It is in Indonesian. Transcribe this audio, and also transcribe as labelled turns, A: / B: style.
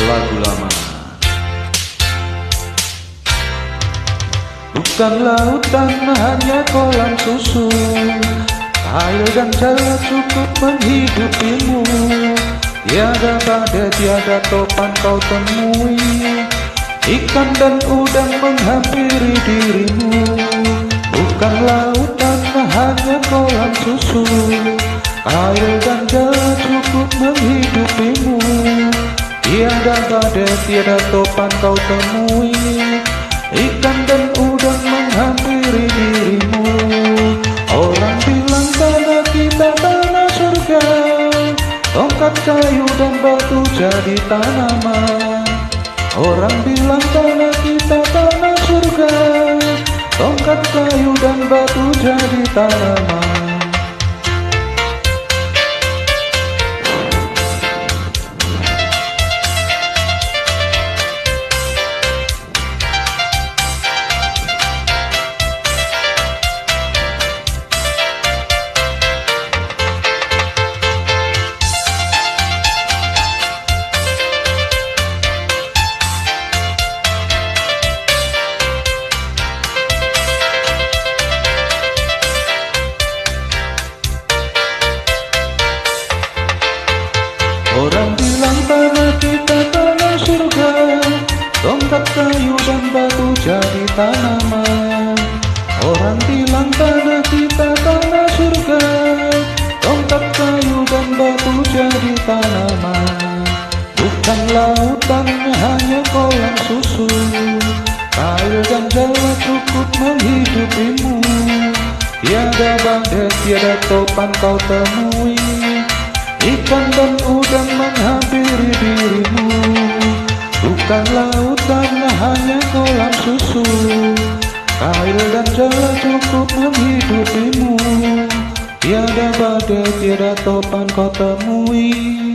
A: lagu lama. Bukan lautan, hanya kolam susu, air dan jala cukup menghidupimu. Tiada badai, tiada topan kau temui, ikan dan udang menghampiri dirimu. Bukan lautan, hanya kolam susu, air dan jala cukup menghidupimu. Tiada badai, tiada topan kau temui, ikan dan udang menghampiri dirimu. Orang bilang tanah kita tanah surga, tongkat kayu dan batu jadi tanaman. Orang bilang tanah kita tanah surga, tongkat kayu dan batu jadi tanaman. Orang bilang tanah kita tanah surga, tongkat kayu dan batu jadi tanaman. Orang bilang tanah kita tanah surga, tongkat kayu dan batu jadi tanaman. Bukan lautan, hanya kolam susu, air dan jala cukup menghidupimu. Tiada badai, tiada topan kau temui, ikan dan udang menghampiri dirimu. Bukan lautan, hanya kolam susu, air dan jala cukup menghidupimu. Tiada badai, tiada topan kau temui,